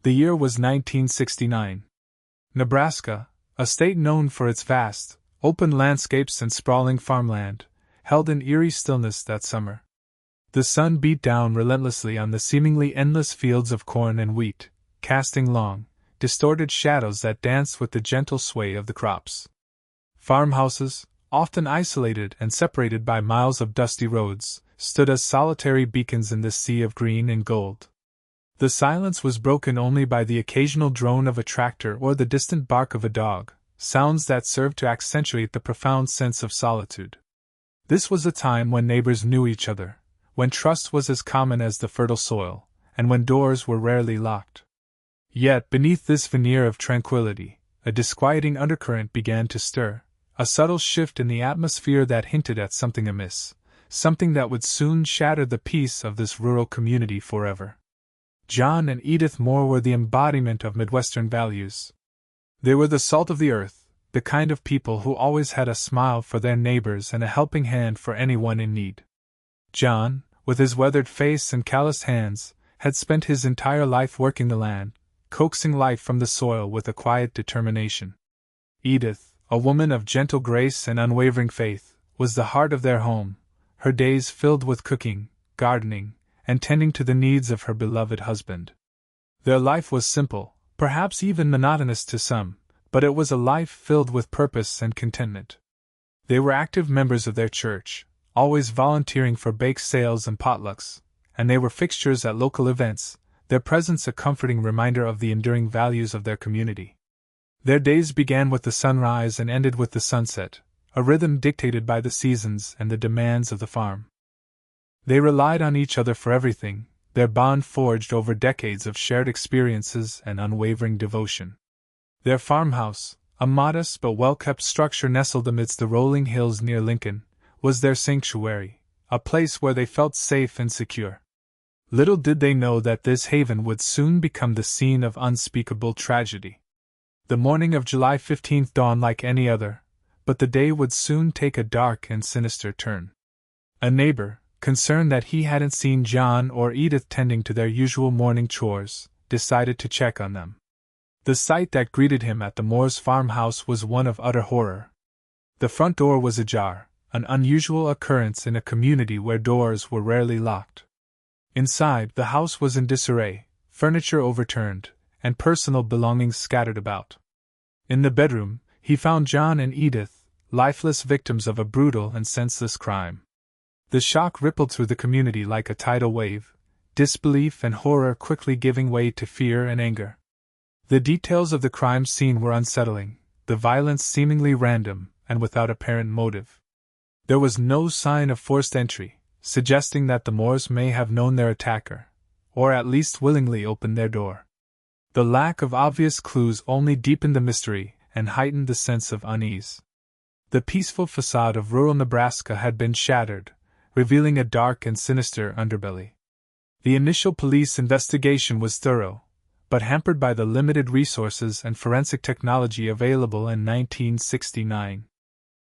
The year was 1969. Nebraska, a state known for its vast, open landscapes and sprawling farmland, held an eerie stillness that summer. The sun beat down relentlessly on the seemingly endless fields of corn and wheat, casting long, distorted shadows that danced with the gentle sway of the crops. Farmhouses, often isolated and separated by miles of dusty roads, stood as solitary beacons in this sea of green and gold. The silence was broken only by the occasional drone of a tractor or the distant bark of a dog, sounds that served to accentuate the profound sense of solitude. This was a time when neighbors knew each other, when trust was as common as the fertile soil, and when doors were rarely locked. Yet beneath this veneer of tranquility, a disquieting undercurrent began to stir, a subtle shift in the atmosphere that hinted at something amiss, something that would soon shatter the peace of this rural community forever. John and Edith Moore were the embodiment of Midwestern values. They were the salt of the earth, the kind of people who always had a smile for their neighbors and a helping hand for anyone in need. John, with his weathered face and calloused hands, had spent his entire life working the land, coaxing life from the soil with a quiet determination. Edith, a woman of gentle grace and unwavering faith, was the heart of their home, her days filled with cooking, gardening, and tending to the needs of her beloved husband. Their life was simple, perhaps even monotonous to some, but it was a life filled with purpose and contentment. They were active members of their church, always volunteering for bake sales and potlucks, and they were fixtures at local events, their presence a comforting reminder of the enduring values of their community. Their days began with the sunrise and ended with the sunset, a rhythm dictated by the seasons and the demands of the farm. They relied on each other for everything, their bond forged over decades of shared experiences and unwavering devotion. Their farmhouse, a modest but well-kept structure nestled amidst the rolling hills near Lincoln, was their sanctuary, a place where they felt safe and secure. Little did they know that this haven would soon become the scene of unspeakable tragedy. The morning of July 15th dawned like any other, but the day would soon take a dark and sinister turn. A neighbor, concerned that he hadn't seen John or Edith tending to their usual morning chores, decided to check on them. The sight that greeted him at the Moores' farmhouse was one of utter horror. The front door was ajar, an unusual occurrence in a community where doors were rarely locked. Inside, the house was in disarray, furniture overturned, and personal belongings scattered about. In the bedroom, he found John and Edith, lifeless victims of a brutal and senseless crime. The shock rippled through the community like a tidal wave, disbelief and horror quickly giving way to fear and anger. The details of the crime scene were unsettling, the violence seemingly random and without apparent motive. There was no sign of forced entry, suggesting that the Moores may have known their attacker, or at least willingly opened their door. The lack of obvious clues only deepened the mystery and heightened the sense of unease. The peaceful facade of rural Nebraska had been shattered, revealing a dark and sinister underbelly. The initial police investigation was thorough, but hampered by the limited resources and forensic technology available in 1969.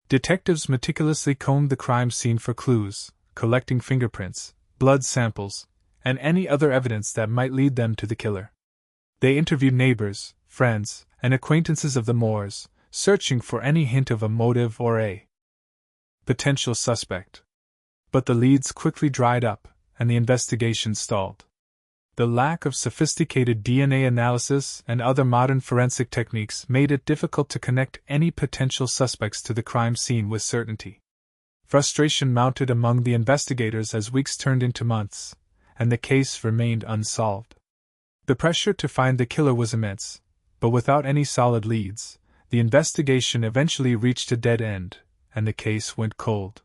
Detectives meticulously combed the crime scene for clues, collecting fingerprints, blood samples, and any other evidence that might lead them to the killer. They interviewed neighbors, friends, and acquaintances of the Moores, searching for any hint of a motive or a potential suspect. But the leads quickly dried up, and the investigation stalled. The lack of sophisticated DNA analysis and other modern forensic techniques made it difficult to connect any potential suspects to the crime scene with certainty. Frustration mounted among the investigators as weeks turned into months, and the case remained unsolved. The pressure to find the killer was immense, but without any solid leads, the investigation eventually reached a dead end, and the case went cold.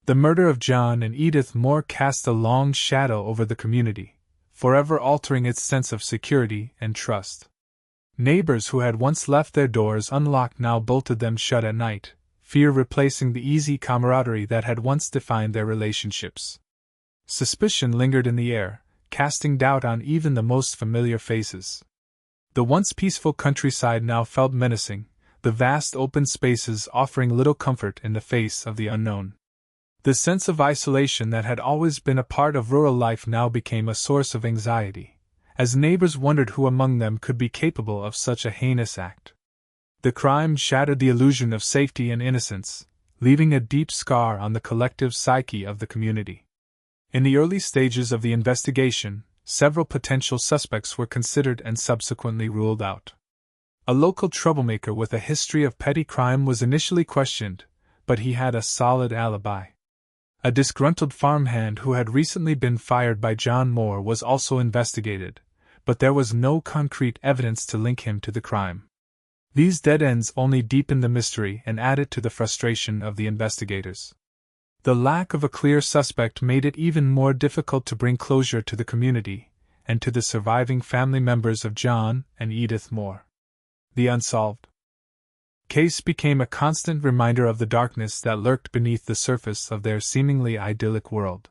The murder of John and Edith Moore cast a long shadow over the community, forever altering its sense of security and trust. Neighbors who had once left their doors unlocked now bolted them shut at night, fear replacing the easy camaraderie that had once defined their relationships. Suspicion lingered in the air, casting doubt on even the most familiar faces. The once peaceful countryside now felt menacing, the vast open spaces offering little comfort in the face of the unknown. The sense of isolation that had always been a part of rural life now became a source of anxiety, as neighbors wondered who among them could be capable of such a heinous act. The crime shattered the illusion of safety and innocence, leaving a deep scar on the collective psyche of the community. In the early stages of the investigation, several potential suspects were considered and subsequently ruled out. A local troublemaker with a history of petty crime was initially questioned, but he had a solid alibi. A disgruntled farmhand who had recently been fired by John Moore was also investigated, but there was no concrete evidence to link him to the crime. These dead ends only deepened the mystery and added to the frustration of the investigators. The lack of a clear suspect made it even more difficult to bring closure to the community and to the surviving family members of John and Edith Moore. The unsolved case became a constant reminder of the darkness that lurked beneath the surface of their seemingly idyllic world.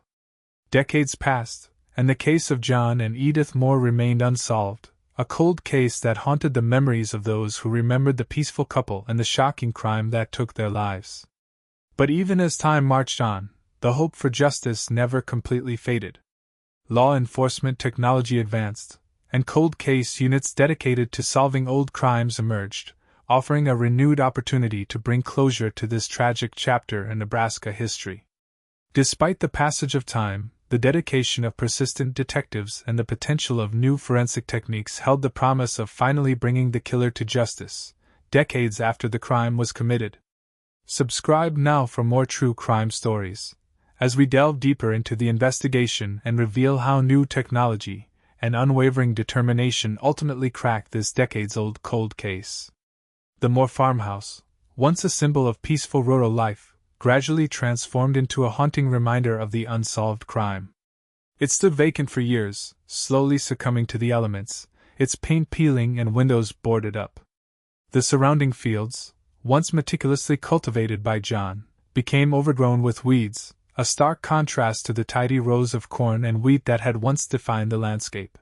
Decades passed, and the case of John and Edith Moore remained unsolved, a cold case that haunted the memories of those who remembered the peaceful couple and the shocking crime that took their lives. But even as time marched on, the hope for justice never completely faded. Law enforcement technology advanced, and cold case units dedicated to solving old crimes emerged, offering a renewed opportunity to bring closure to this tragic chapter in Nebraska history. Despite the passage of time, the dedication of persistent detectives and the potential of new forensic techniques held the promise of finally bringing the killer to justice, decades after the crime was committed. Subscribe now for more true crime stories, as we delve deeper into the investigation and reveal how new technology and unwavering determination ultimately cracked this decades-old cold case. The Moore farmhouse, once a symbol of peaceful rural life, gradually transformed into a haunting reminder of the unsolved crime. It stood vacant for years, slowly succumbing to the elements, its paint peeling and windows boarded up. The surrounding fields, once meticulously cultivated by John, became overgrown with weeds, a stark contrast to the tidy rows of corn and wheat that had once defined the landscape.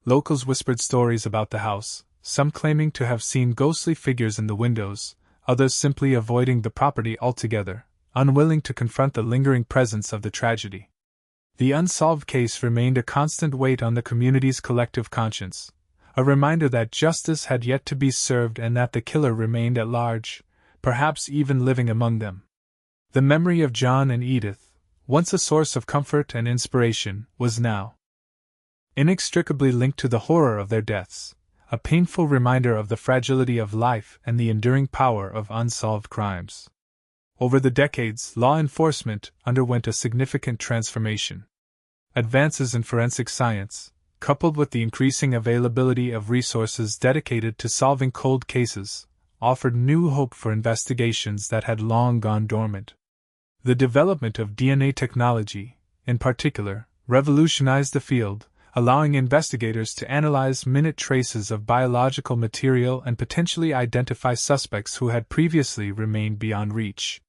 Locals whispered stories about the house, some claiming to have seen ghostly figures in the windows, others simply avoiding the property altogether, unwilling to confront the lingering presence of the tragedy. The unsolved case remained a constant weight on the community's collective conscience, a reminder that justice had yet to be served and that the killer remained at large, perhaps even living among them. The memory of John and Edith, once a source of comfort and inspiration, was now inextricably linked to the horror of their deaths, a painful reminder of the fragility of life and the enduring power of unsolved crimes. Over the decades, law enforcement underwent a significant transformation. Advances in forensic science, coupled with the increasing availability of resources dedicated to solving cold cases, offered new hope for investigations that had long gone dormant. The development of DNA technology, in particular, revolutionized the field, allowing investigators to analyze minute traces of biological material and potentially identify suspects who had previously remained beyond reach.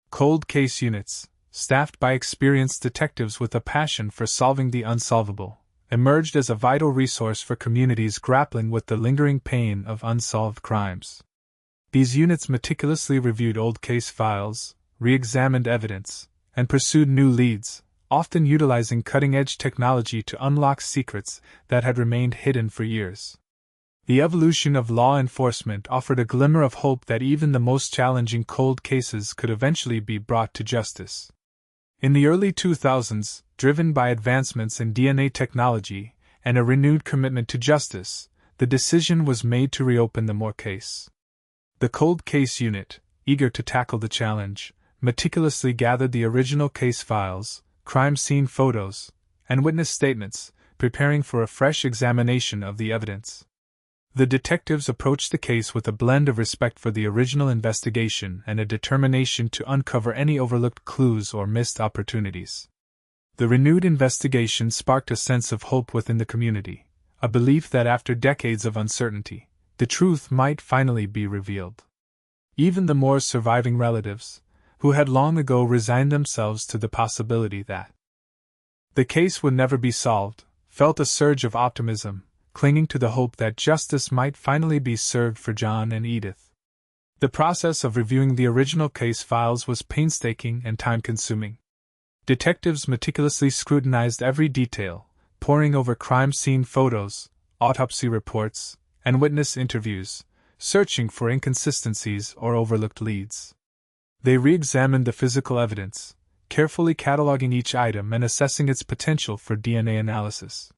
Cold case units, staffed by experienced detectives with a passion for solving the unsolvable, emerged as a vital resource for communities grappling with the lingering pain of unsolved crimes. These units meticulously reviewed old case files, re-examined evidence, and pursued new leads, often utilizing cutting-edge technology to unlock secrets that had remained hidden for years. The evolution of law enforcement offered a glimmer of hope that even the most challenging cold cases could eventually be brought to justice. In the early 2000s, driven by advancements in DNA technology and a renewed commitment to justice, the decision was made to reopen the Moore case. The Cold Case Unit, eager to tackle the challenge, meticulously gathered the original case files, crime scene photos, and witness statements, preparing for a fresh examination of the evidence. The detectives approached the case with a blend of respect for the original investigation and a determination to uncover any overlooked clues or missed opportunities. The renewed investigation sparked a sense of hope within the community, a belief that after decades of uncertainty, the truth might finally be revealed. Even the Moore's surviving relatives, who had long ago resigned themselves to the possibility that the case would never be solved, felt a surge of optimism, clinging to the hope that justice might finally be served for John and Edith. The process of reviewing the original case files was painstaking and time-consuming. Detectives meticulously scrutinized every detail, poring over crime scene photos, autopsy reports, and witness interviews, searching for inconsistencies or overlooked leads. They re-examined the physical evidence, carefully cataloging each item and assessing its potential for DNA analysis.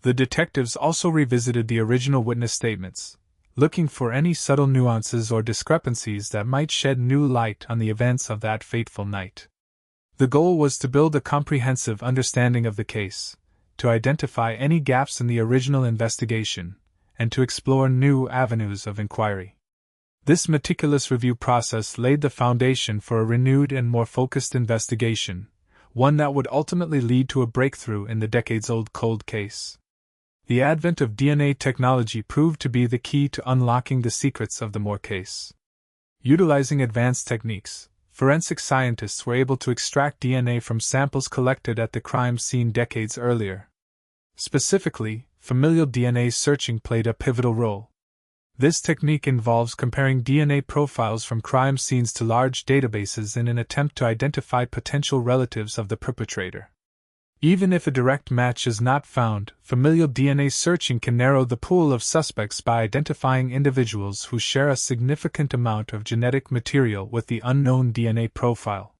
The detectives also revisited the original witness statements, looking for any subtle nuances or discrepancies that might shed new light on the events of that fateful night. The goal was to build a comprehensive understanding of the case, to identify any gaps in the original investigation, and to explore new avenues of inquiry. This meticulous review process laid the foundation for a renewed and more focused investigation, one that would ultimately lead to a breakthrough in the decades-old cold case. The advent of DNA technology proved to be the key to unlocking the secrets of the Moore case. Utilizing advanced techniques, forensic scientists were able to extract DNA from samples collected at the crime scene decades earlier. Specifically, familial DNA searching played a pivotal role. This technique involves comparing DNA profiles from crime scenes to large databases in an attempt to identify potential relatives of the perpetrator. Even if a direct match is not found, familial DNA searching can narrow the pool of suspects by identifying individuals who share a significant amount of genetic material with the unknown DNA profile.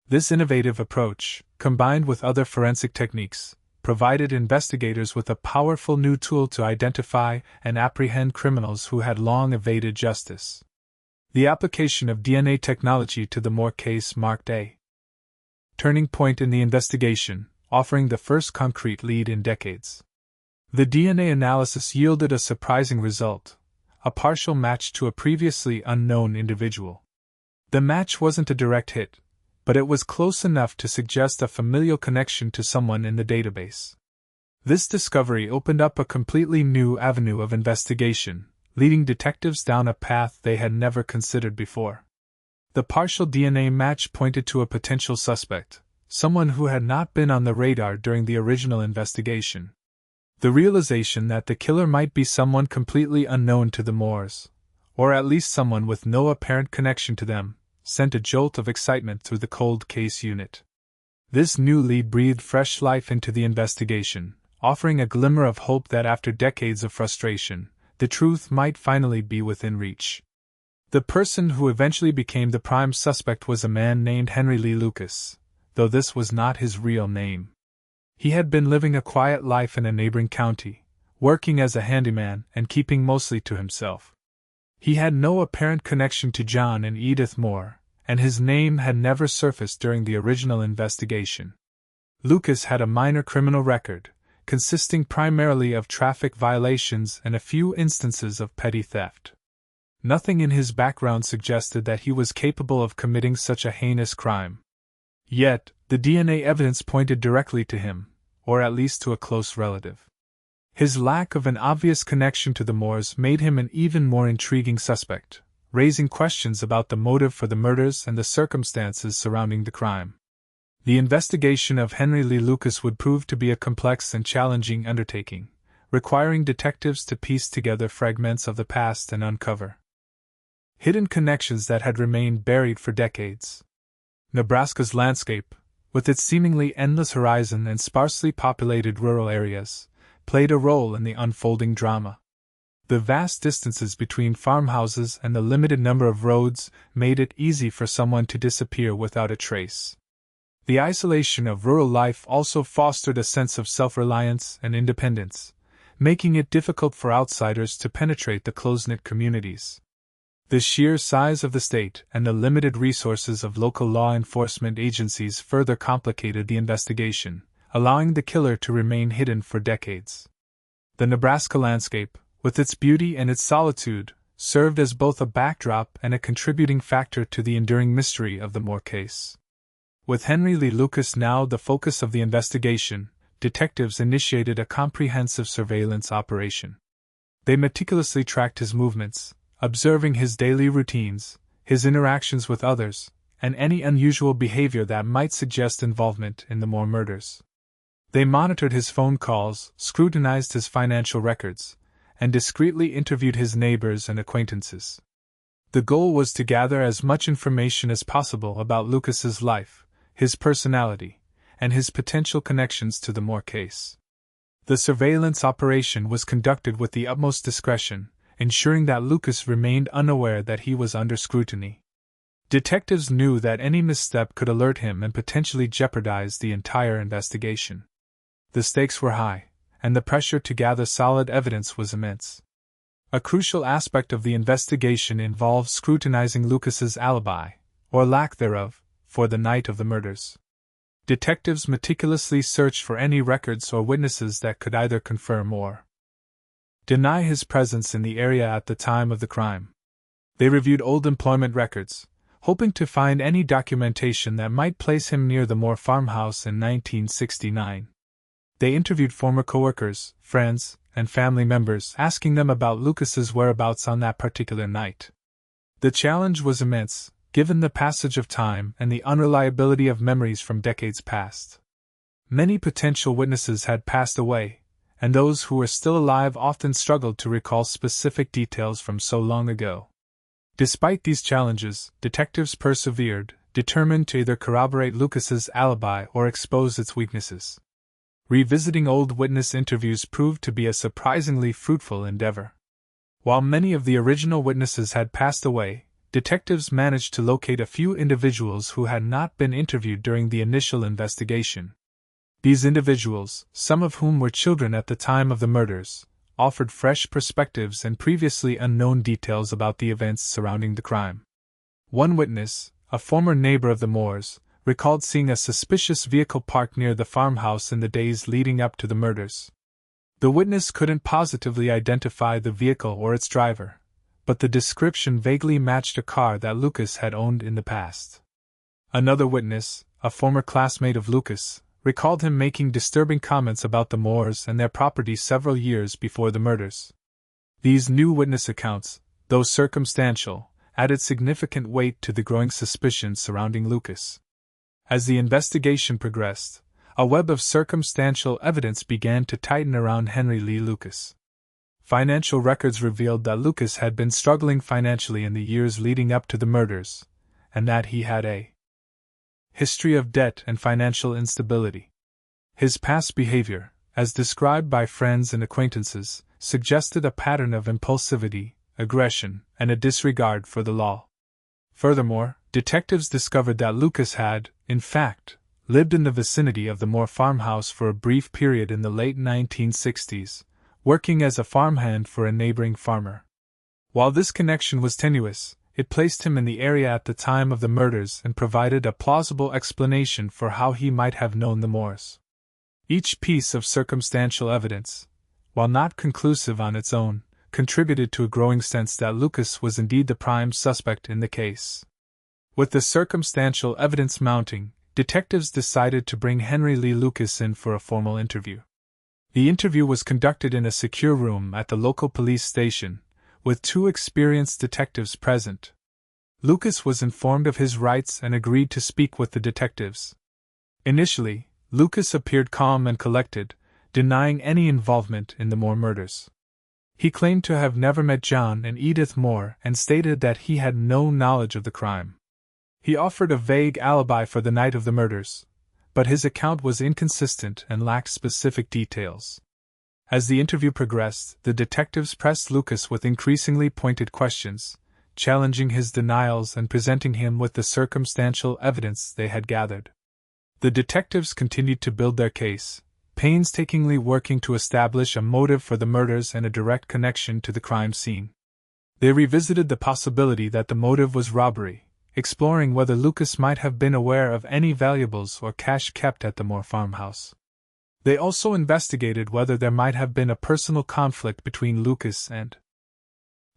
This innovative approach, combined with other forensic techniques, provided investigators with a powerful new tool to identify and apprehend criminals who had long evaded justice. The application of DNA technology to the Moore case marked a turning point in the investigation, offering the first concrete lead in decades. The DNA analysis yielded a surprising result, a partial match to a previously unknown individual. The match wasn't a direct hit, but it was close enough to suggest a familial connection to someone in the database. This discovery opened up a completely new avenue of investigation, leading detectives down a path they had never considered before. The partial DNA match pointed to a potential suspect, someone who had not been on the radar during the original investigation. The realization that the killer might be someone completely unknown to the Moores, or at least someone with no apparent connection to them, sent a jolt of excitement through the cold case unit. This new lead breathed fresh life into the investigation, offering a glimmer of hope that after decades of frustration, the truth might finally be within reach. The person who eventually became the prime suspect was a man named Henry Lee Lucas, though this was not his real name. He had been living a quiet life in a neighboring county, working as a handyman and keeping mostly to himself. He had no apparent connection to John and Edith Moore, and his name had never surfaced during the original investigation. Lucas had a minor criminal record, consisting primarily of traffic violations and a few instances of petty theft. Nothing in his background suggested that he was capable of committing such a heinous crime. Yet, the DNA evidence pointed directly to him, or at least to a close relative. His lack of an obvious connection to the Moores made him an even more intriguing suspect, raising questions about the motive for the murders and the circumstances surrounding the crime. The investigation of Henry Lee Lucas would prove to be a complex and challenging undertaking, requiring detectives to piece together fragments of the past and uncover hidden connections that had remained buried for decades. Nebraska's landscape, with its seemingly endless horizon and sparsely populated rural areas, played a role in the unfolding drama. The vast distances between farmhouses and the limited number of roads made it easy for someone to disappear without a trace. The isolation of rural life also fostered a sense of self-reliance and independence, making it difficult for outsiders to penetrate the close-knit communities. The sheer size of the state and the limited resources of local law enforcement agencies further complicated the investigation, allowing the killer to remain hidden for decades. The Nebraska landscape, with its beauty and its solitude, served as both a backdrop and a contributing factor to the enduring mystery of the Moore case. With Henry Lee Lucas now the focus of the investigation, detectives initiated a comprehensive surveillance operation. They meticulously tracked his movements, observing his daily routines, his interactions with others, and any unusual behavior that might suggest involvement in the Moore murders. They monitored his phone calls, scrutinized his financial records, and discreetly interviewed his neighbors and acquaintances. The goal was to gather as much information as possible about Lucas's life, his personality, and his potential connections to the Moore case. The surveillance operation was conducted with the utmost discretion, ensuring that Lucas remained unaware that he was under scrutiny. Detectives knew that any misstep could alert him and potentially jeopardize the entire investigation. The stakes were high, and the pressure to gather solid evidence was immense. A crucial aspect of the investigation involved scrutinizing Lucas's alibi, or lack thereof, for the night of the murders. Detectives meticulously searched for any records or witnesses that could either confirm or deny his presence in the area at the time of the crime. They reviewed old employment records, hoping to find any documentation that might place him near the Moore farmhouse in 1969. They interviewed former coworkers, friends, and family members, asking them about Lucas's whereabouts on that particular night. The challenge was immense, given the passage of time and the unreliability of memories from decades past. Many potential witnesses had passed away, and those who were still alive often struggled to recall specific details from so long ago. Despite these challenges, detectives persevered, determined to either corroborate Lucas's alibi or expose its weaknesses. Revisiting old witness interviews proved to be a surprisingly fruitful endeavor. While many of the original witnesses had passed away, detectives managed to locate a few individuals who had not been interviewed during the initial investigation. These individuals, some of whom were children at the time of the murders, offered fresh perspectives and previously unknown details about the events surrounding the crime. One witness, a former neighbor of the Moores, recalled seeing a suspicious vehicle parked near the farmhouse in the days leading up to the murders. The witness couldn't positively identify the vehicle or its driver, but the description vaguely matched a car that Lucas had owned in the past. Another witness, a former classmate of Lucas, recalled him making disturbing comments about the Moores and their property several years before the murders. These new witness accounts, though circumstantial, added significant weight to the growing suspicions surrounding Lucas. As the investigation progressed, a web of circumstantial evidence began to tighten around Henry Lee Lucas. Financial records revealed that Lucas had been struggling financially in the years leading up to the murders, and that he had a history of debt and financial instability. His past behavior, as described by friends and acquaintances, suggested a pattern of impulsivity, aggression, and a disregard for the law. Furthermore, detectives discovered that Lucas had, in fact, lived in the vicinity of the Moore farmhouse for a brief period in the late 1960s, working as a farmhand for a neighboring farmer. While this connection was tenuous, it placed him in the area at the time of the murders and provided a plausible explanation for how he might have known the Moores. Each piece of circumstantial evidence, while not conclusive on its own, contributed to a growing sense that Lucas was indeed the prime suspect in the case. With the circumstantial evidence mounting, detectives decided to bring Henry Lee Lucas in for a formal interview. The interview was conducted in a secure room at the local police station, with two experienced detectives present. Lucas was informed of his rights and agreed to speak with the detectives. Initially, Lucas appeared calm and collected, denying any involvement in the Moore murders. He claimed to have never met John and Edith Moore and stated that he had no knowledge of the crime. He offered a vague alibi for the night of the murders, but his account was inconsistent and lacked specific details. As the interview progressed, the detectives pressed Lucas with increasingly pointed questions, challenging his denials and presenting him with the circumstantial evidence they had gathered. The detectives continued to build their case, painstakingly working to establish a motive for the murders and a direct connection to the crime scene. They revisited the possibility that the motive was robbery, exploring whether Lucas might have been aware of any valuables or cash kept at the Moore farmhouse. They also investigated whether there might have been a personal conflict between Lucas and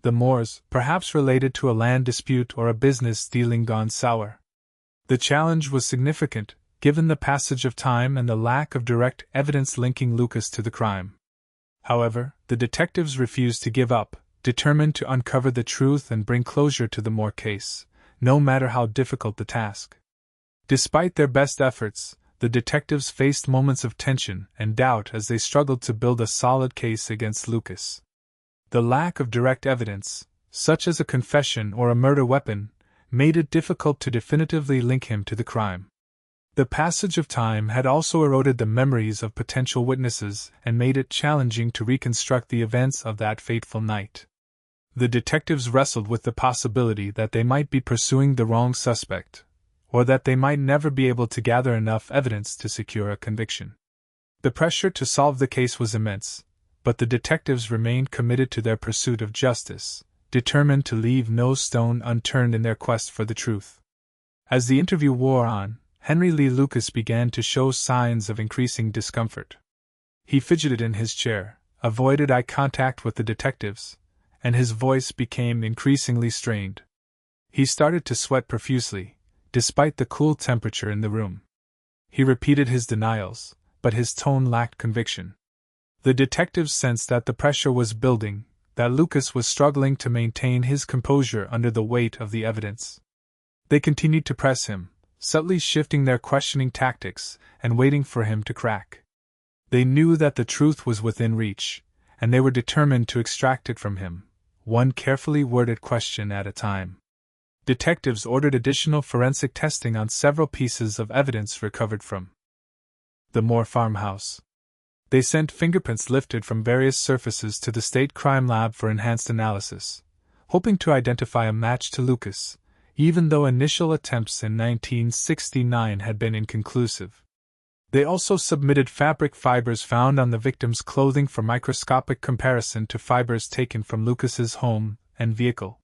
the Moores, perhaps related to a land dispute or a business dealing gone sour. The challenge was significant, given the passage of time and the lack of direct evidence linking Lucas to the crime. However, the detectives refused to give up, determined to uncover the truth and bring closure to the Moore case, no matter how difficult the task. Despite their best efforts, the detectives faced moments of tension and doubt as they struggled to build a solid case against Lucas. The lack of direct evidence, such as a confession or a murder weapon, made it difficult to definitively link him to the crime. The passage of time had also eroded the memories of potential witnesses and made it challenging to reconstruct the events of that fateful night. The detectives wrestled with the possibility that they might be pursuing the wrong suspect, or that they might never be able to gather enough evidence to secure a conviction. The pressure to solve the case was immense, but the detectives remained committed to their pursuit of justice, determined to leave no stone unturned in their quest for the truth. As the interview wore on, Henry Lee Lucas began to show signs of increasing discomfort. He fidgeted in his chair, avoided eye contact with the detectives, and his voice became increasingly strained. He started to sweat profusely, despite the cool temperature in the room. He repeated his denials, but his tone lacked conviction. The detectives sensed that the pressure was building, that Lucas was struggling to maintain his composure under the weight of the evidence. They continued to press him, subtly shifting their questioning tactics and waiting for him to crack. They knew that the truth was within reach, and they were determined to extract it from him, one carefully worded question at a time. Detectives ordered additional forensic testing on several pieces of evidence recovered from the Moore farmhouse. They sent fingerprints lifted from various surfaces to the state crime lab for enhanced analysis, hoping to identify a match to Lucas, even though initial attempts in 1969 had been inconclusive. They also submitted fabric fibers found on the victim's clothing for microscopic comparison to fibers taken from Lucas's home and vehicle.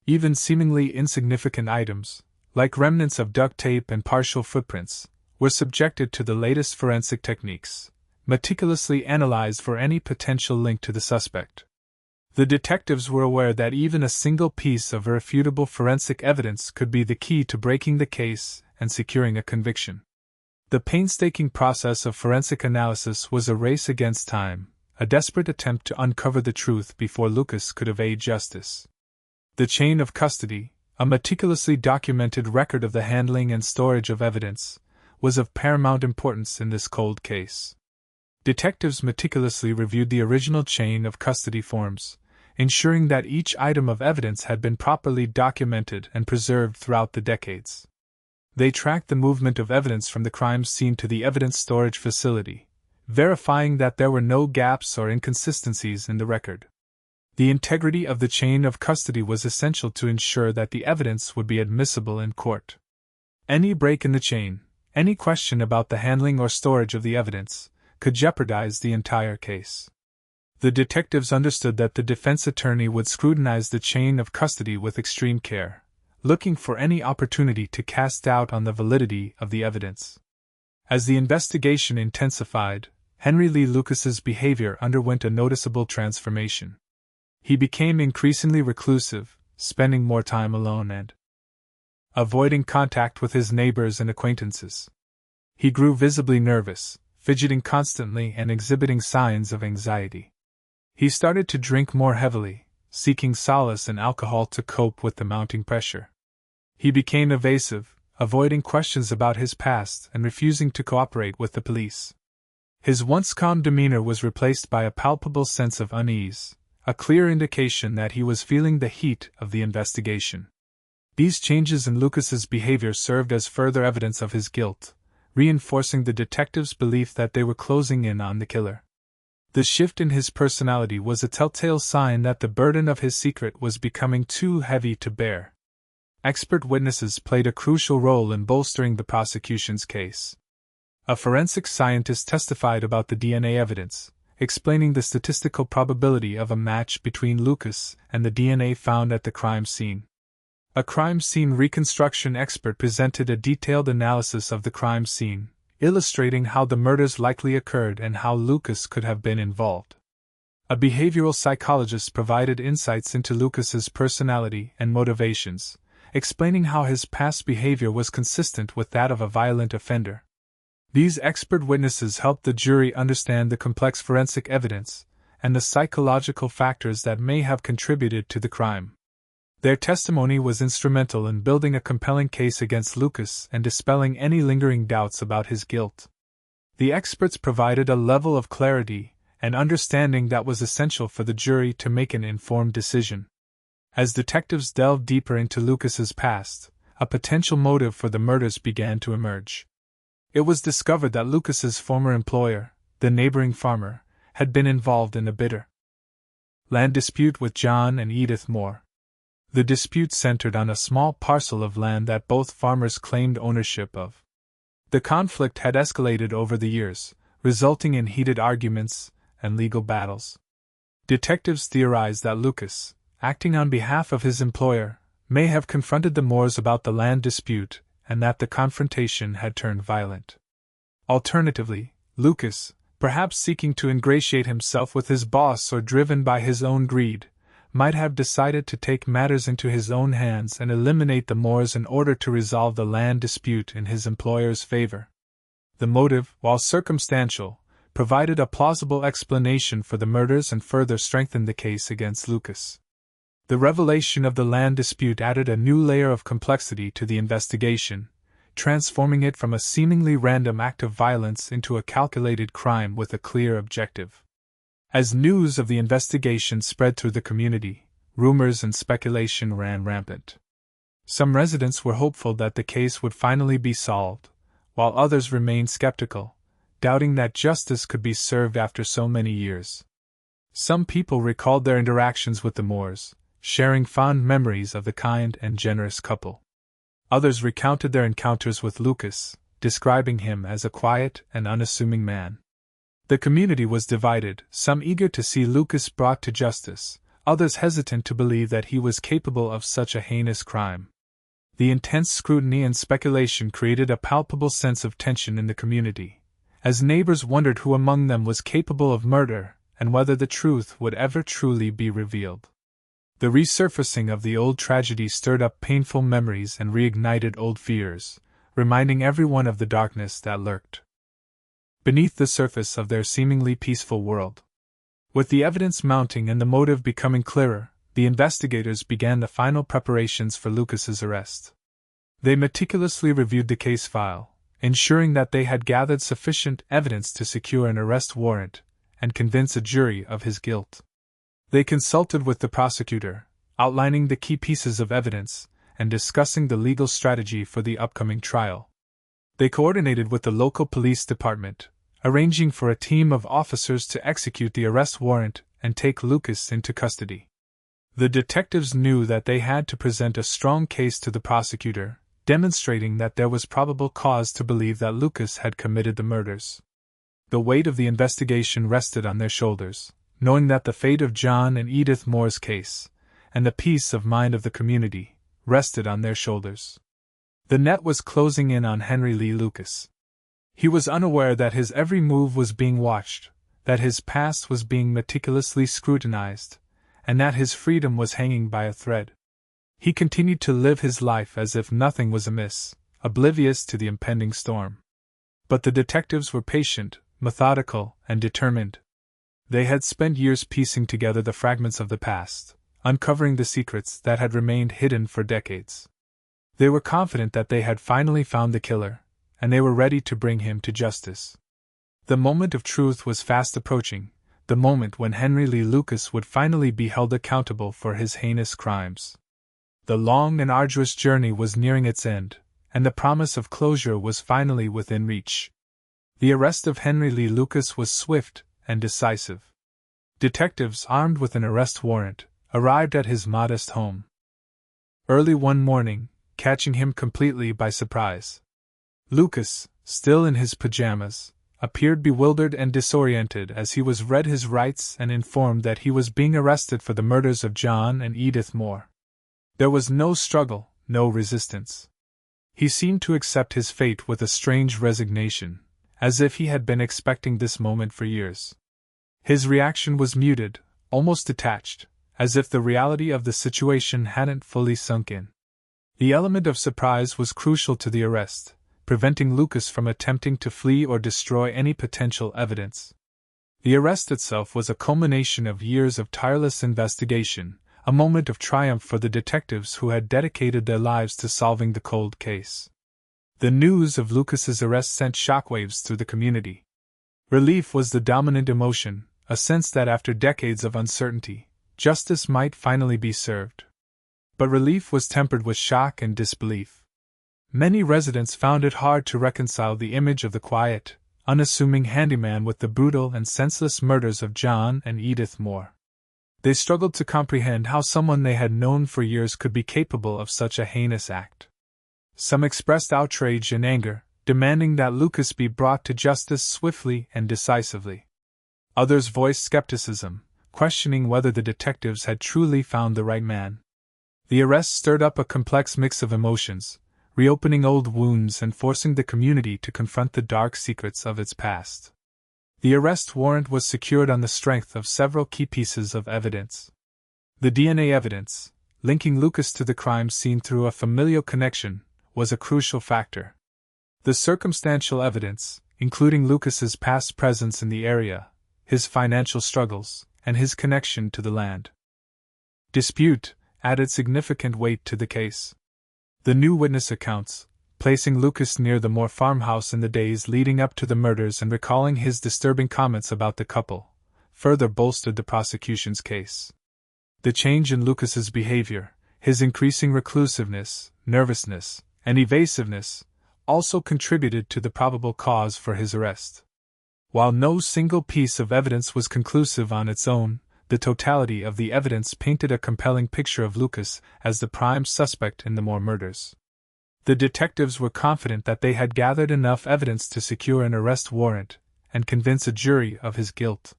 Even seemingly insignificant items, like remnants of duct tape and partial footprints, were subjected to the latest forensic techniques, meticulously analyzed for any potential link to the suspect. The detectives were aware that even a single piece of irrefutable forensic evidence could be the key to breaking the case and securing a conviction. The painstaking process of forensic analysis was a race against time, a desperate attempt to uncover the truth before Lucas could evade justice. The chain of custody, a meticulously documented record of the handling and storage of evidence, was of paramount importance in this cold case. Detectives meticulously reviewed the original chain of custody forms, ensuring that each item of evidence had been properly documented and preserved throughout the decades. They tracked the movement of evidence from the crime scene to the evidence storage facility, verifying that there were no gaps or inconsistencies in the record. The integrity of the chain of custody was essential to ensure that the evidence would be admissible in court. Any break in the chain, any question about the handling or storage of the evidence, could jeopardize the entire case. The detectives understood that the defense attorney would scrutinize the chain of custody with extreme care, looking for any opportunity to cast doubt on the validity of the evidence. As the investigation intensified, Henry Lee Lucas's behavior underwent a noticeable transformation. He became increasingly reclusive, spending more time alone and avoiding contact with his neighbors and acquaintances. He grew visibly nervous, fidgeting constantly and exhibiting signs of anxiety. He started to drink more heavily, seeking solace in alcohol to cope with the mounting pressure. He became evasive, avoiding questions about his past and refusing to cooperate with the police. His once calm demeanor was replaced by a palpable sense of unease, a clear indication that he was feeling the heat of the investigation. These changes in Lucas's behavior served as further evidence of his guilt, reinforcing the detectives' belief that they were closing in on the killer. The shift in his personality was a telltale sign that the burden of his secret was becoming too heavy to bear. Expert witnesses played a crucial role in bolstering the prosecution's case. A forensic scientist testified about the DNA evidence, explaining the statistical probability of a match between Lucas and the DNA found at the crime scene. A crime scene reconstruction expert presented a detailed analysis of the crime scene, illustrating how the murders likely occurred and how Lucas could have been involved. A behavioral psychologist provided insights into Lucas's personality and motivations, explaining how his past behavior was consistent with that of a violent offender. These expert witnesses helped the jury understand the complex forensic evidence and the psychological factors that may have contributed to the crime. Their testimony was instrumental in building a compelling case against Lucas and dispelling any lingering doubts about his guilt. The experts provided a level of clarity and understanding that was essential for the jury to make an informed decision. As detectives delved deeper into Lucas's past, a potential motive for the murders began to emerge. It was discovered that Lucas's former employer, the neighboring farmer, had been involved in a bitter land dispute with John and Edith Moore. The dispute centered on a small parcel of land that both farmers claimed ownership of. The conflict had escalated over the years, resulting in heated arguments and legal battles. Detectives theorized that Lucas, acting on behalf of his employer, may have confronted the Moores about the land dispute and that the confrontation had turned violent. Alternatively, Lucas, perhaps seeking to ingratiate himself with his boss or driven by his own greed, might have decided to take matters into his own hands and eliminate the Moores in order to resolve the land dispute in his employer's favor. The motive, while circumstantial, provided a plausible explanation for the murders and further strengthened the case against Lucas. The revelation of the land dispute added a new layer of complexity to the investigation, transforming it from a seemingly random act of violence into a calculated crime with a clear objective. As news of the investigation spread through the community, rumors and speculation ran rampant. Some residents were hopeful that the case would finally be solved, while others remained skeptical, doubting that justice could be served after so many years. Some people recalled their interactions with the Moores, sharing fond memories of the kind and generous couple. Others recounted their encounters with Lucas, describing him as a quiet and unassuming man. The community was divided, some eager to see Lucas brought to justice, others hesitant to believe that he was capable of such a heinous crime. The intense scrutiny and speculation created a palpable sense of tension in the community, as neighbors wondered who among them was capable of murder and whether the truth would ever truly be revealed. The resurfacing of the old tragedy stirred up painful memories and reignited old fears, reminding everyone of the darkness that lurked beneath the surface of their seemingly peaceful world. With the evidence mounting and the motive becoming clearer, the investigators began the final preparations for Lucas's arrest. They meticulously reviewed the case file, ensuring that they had gathered sufficient evidence to secure an arrest warrant and convince a jury of his guilt. They consulted with the prosecutor, outlining the key pieces of evidence and discussing the legal strategy for the upcoming trial. They coordinated with the local police department, arranging for a team of officers to execute the arrest warrant and take Lucas into custody. The detectives knew that they had to present a strong case to the prosecutor, demonstrating that there was probable cause to believe that Lucas had committed the murders. The weight of the investigation rested on their shoulders, knowing that the fate of John and Edith Moore's case, and the peace of mind of the community, rested on their shoulders. The net was closing in on Henry Lee Lucas. He was unaware that his every move was being watched, that his past was being meticulously scrutinized, and that his freedom was hanging by a thread. He continued to live his life as if nothing was amiss, oblivious to the impending storm. But the detectives were patient, methodical, and determined. They had spent years piecing together the fragments of the past, uncovering the secrets that had remained hidden for decades. They were confident that they had finally found the killer, and they were ready to bring him to justice. The moment of truth was fast approaching, the moment when Henry Lee Lucas would finally be held accountable for his heinous crimes. The long and arduous journey was nearing its end, and the promise of closure was finally within reach. The arrest of Henry Lee Lucas was swift and decisive. Detectives armed with an arrest warrant arrived at his modest home early one morning, catching him completely by surprise. Lucas, still in his pajamas, appeared bewildered and disoriented as he was read his rights and informed that he was being arrested for the murders of John and Edith Moore. There was no struggle, no resistance. He seemed to accept his fate with a strange resignation, as if he had been expecting this moment for years. His reaction was muted, almost detached, as if the reality of the situation hadn't fully sunk in. The element of surprise was crucial to the arrest, preventing Lucas from attempting to flee or destroy any potential evidence. The arrest itself was a culmination of years of tireless investigation, a moment of triumph for the detectives who had dedicated their lives to solving the cold case. The news of Lucas's arrest sent shockwaves through the community. Relief was the dominant emotion, a sense that after decades of uncertainty, justice might finally be served. But relief was tempered with shock and disbelief. Many residents found it hard to reconcile the image of the quiet, unassuming handyman with the brutal and senseless murders of John and Edith Moore. They struggled to comprehend how someone they had known for years could be capable of such a heinous act. Some expressed outrage and anger, demanding that Lucas be brought to justice swiftly and decisively. Others voiced skepticism, questioning whether the detectives had truly found the right man. The arrest stirred up a complex mix of emotions, reopening old wounds and forcing the community to confront the dark secrets of its past. The arrest warrant was secured on the strength of several key pieces of evidence. The DNA evidence, linking Lucas to the crime scene through a familial connection, was a crucial factor. The circumstantial evidence, including Lucas's past presence in the area, his financial struggles, and his connection to the land dispute, added significant weight to the case. The new witness accounts, placing Lucas near the Moore farmhouse in the days leading up to the murders and recalling his disturbing comments about the couple, further bolstered the prosecution's case. The change in Lucas's behavior, his increasing reclusiveness, nervousness, and evasiveness, also contributed to the probable cause for his arrest. While no single piece of evidence was conclusive on its own, the totality of the evidence painted a compelling picture of Lucas as the prime suspect in the Moore murders. The detectives were confident that they had gathered enough evidence to secure an arrest warrant and convince a jury of his guilt.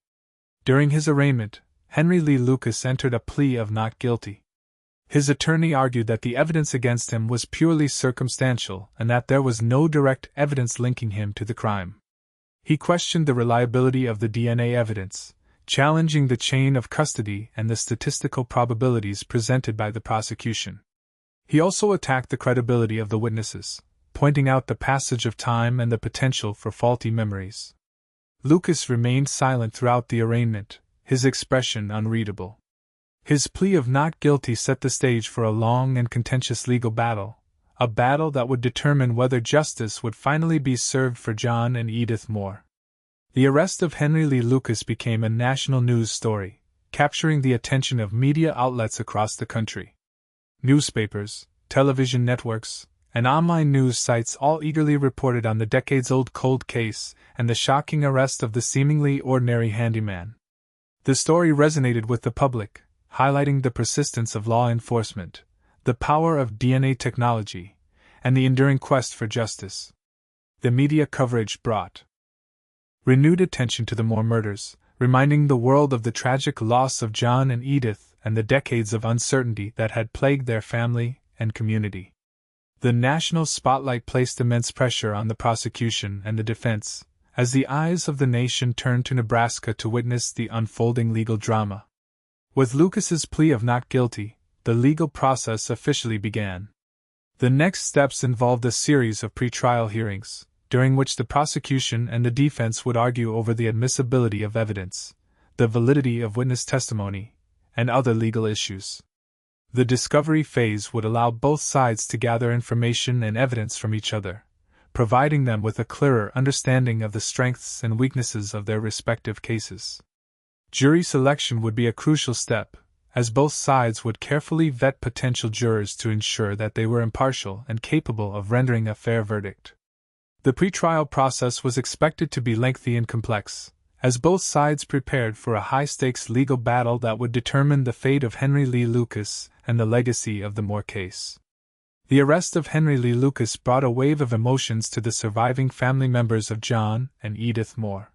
During his arraignment, Henry Lee Lucas entered a plea of not guilty. His attorney argued that the evidence against him was purely circumstantial and that there was no direct evidence linking him to the crime. He questioned the reliability of the DNA evidence, challenging the chain of custody and the statistical probabilities presented by the prosecution. He also attacked the credibility of the witnesses, pointing out the passage of time and the potential for faulty memories. Lucas remained silent throughout the arraignment, his expression unreadable. His plea of not guilty set the stage for a long and contentious legal battle, a battle that would determine whether justice would finally be served for John and Edith Moore. The arrest of Henry Lee Lucas became a national news story, capturing the attention of media outlets across the country. Newspapers, television networks, and online news sites all eagerly reported on the decades-old cold case and the shocking arrest of the seemingly ordinary handyman. The story resonated with the public, highlighting the persistence of law enforcement, the power of DNA technology, and the enduring quest for justice. The media coverage brought renewed attention to the Moore murders, reminding the world of the tragic loss of John and Edith and the decades of uncertainty that had plagued their family and community. The national spotlight placed immense pressure on the prosecution and the defense, as the eyes of the nation turned to Nebraska to witness the unfolding legal drama. With Lucas's plea of not guilty, the legal process officially began. The next steps involved a series of pretrial hearings, during which the prosecution and the defense would argue over the admissibility of evidence, the validity of witness testimony, and other legal issues. The discovery phase would allow both sides to gather information and evidence from each other, providing them with a clearer understanding of the strengths and weaknesses of their respective cases. Jury selection would be a crucial step, as both sides would carefully vet potential jurors to ensure that they were impartial and capable of rendering a fair verdict. The pretrial process was expected to be lengthy and complex, as both sides prepared for a high-stakes legal battle that would determine the fate of Henry Lee Lucas and the legacy of the Moore case. The arrest of Henry Lee Lucas brought a wave of emotions to the surviving family members of John and Edith Moore.